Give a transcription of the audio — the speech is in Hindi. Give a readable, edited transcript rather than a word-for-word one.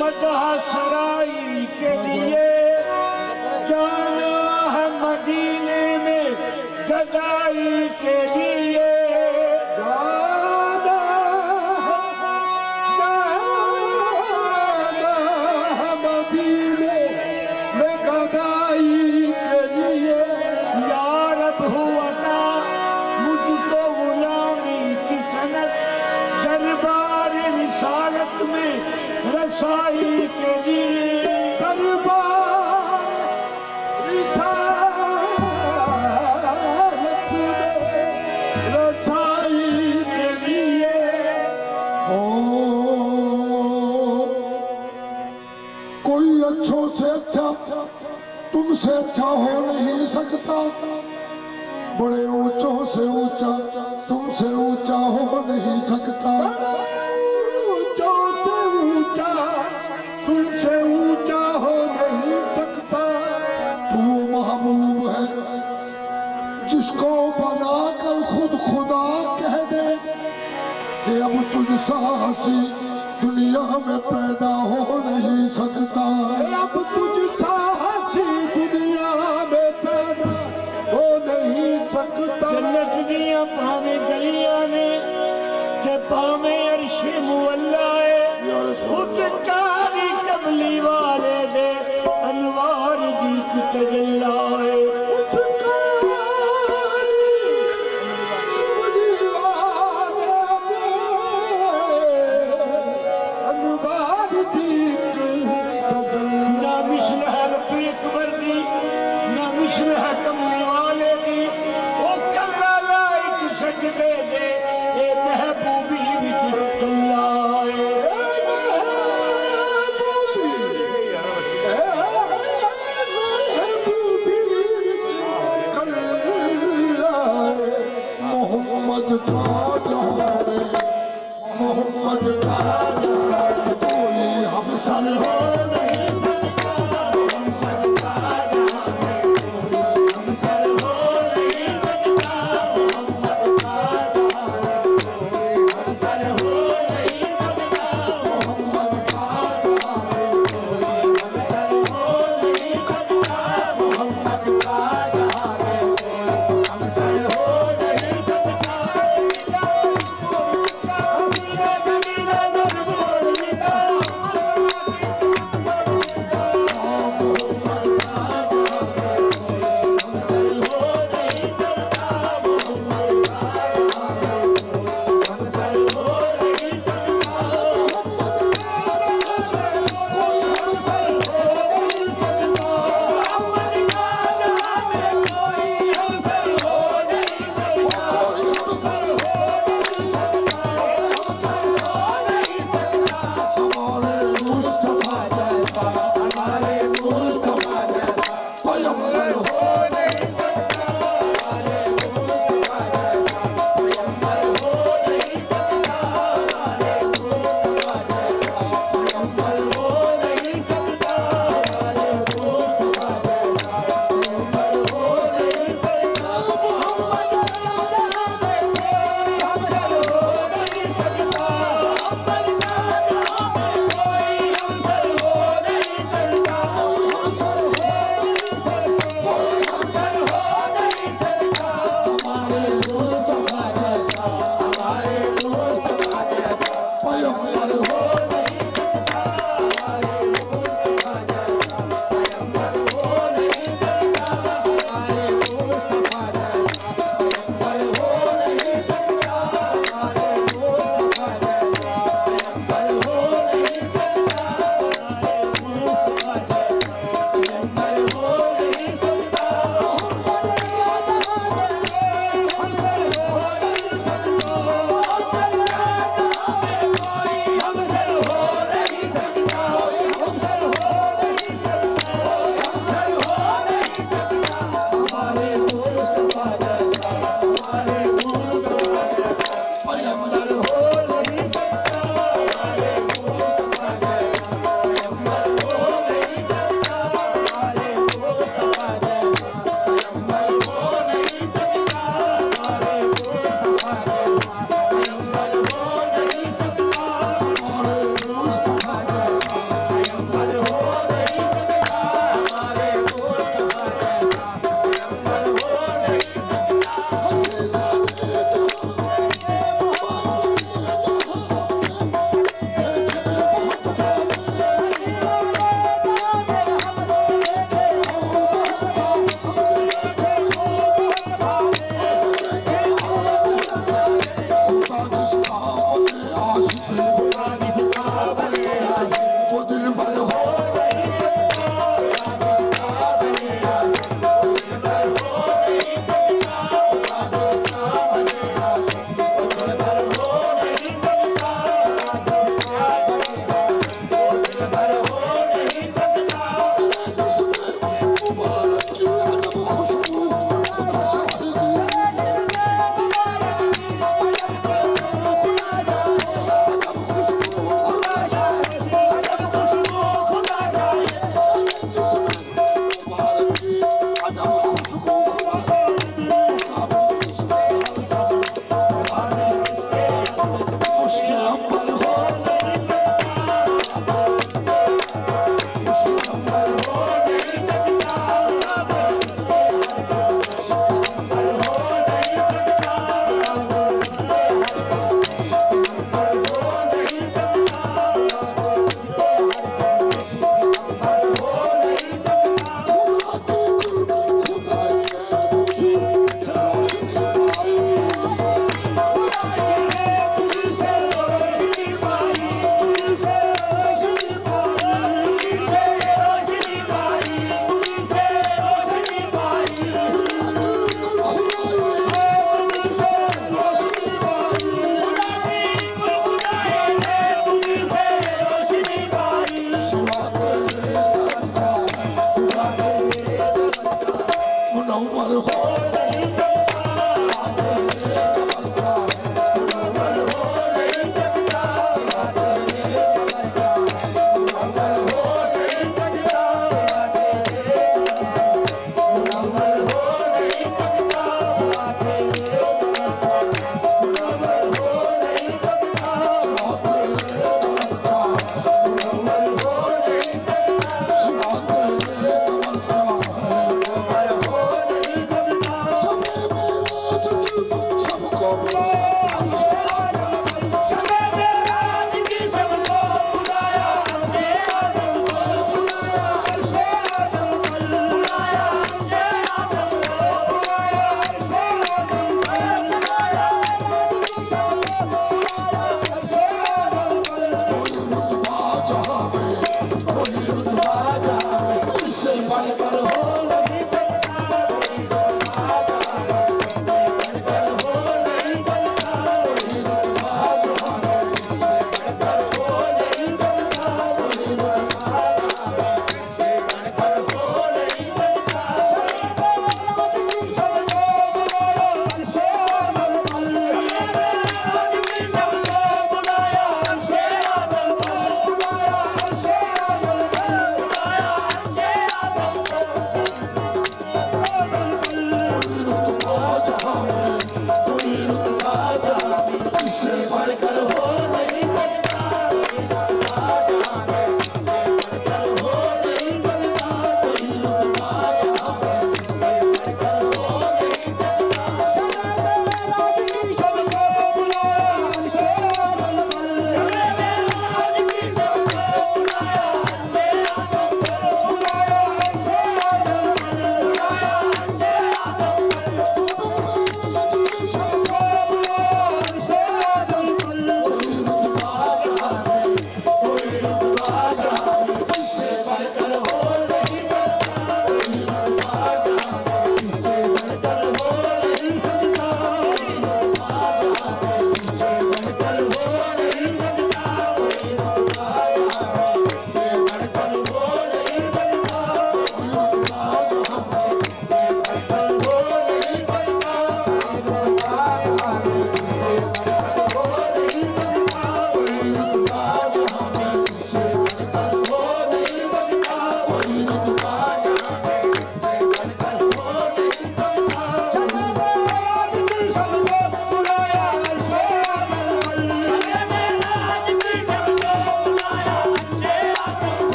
मदह सराई के लिए जाना है मदीने में गदाई के लिए जाना है मदीने में गदाई के लिए। यार अब हुआ था मुझको गुलामी की सनत दरबार रिसालत में रसाई के लिए। दरबार रिसालत में रसाई के लिए। कोई अच्छों से अच्छा तुमसे अच्छा हो नहीं सकता, बड़े ऊंचों से ऊंचा तुमसे ऊंचा हो नहीं सकता। ऊंचों से ऊंचा तुमसे ऊंचा हो नहीं सकता। तू महबूब है जिसको बनाकर खुद खुदा कह दे कि अब तुझसा हंसी दुनिया में पैदा हो नहीं सकता। अब तुझसा हंसी दुनिया में पैदा हो नहीं सकता। जन्नत दिया पावे गलियां ने के पावे अर्शे मुअल्ला है उस कारी कमली वाले दे अनवार दी की तजल्ला है। उस कारी कमली वाले दे अनवार दी की तजल्ला। ना मिसल है रब्बी अकबर दी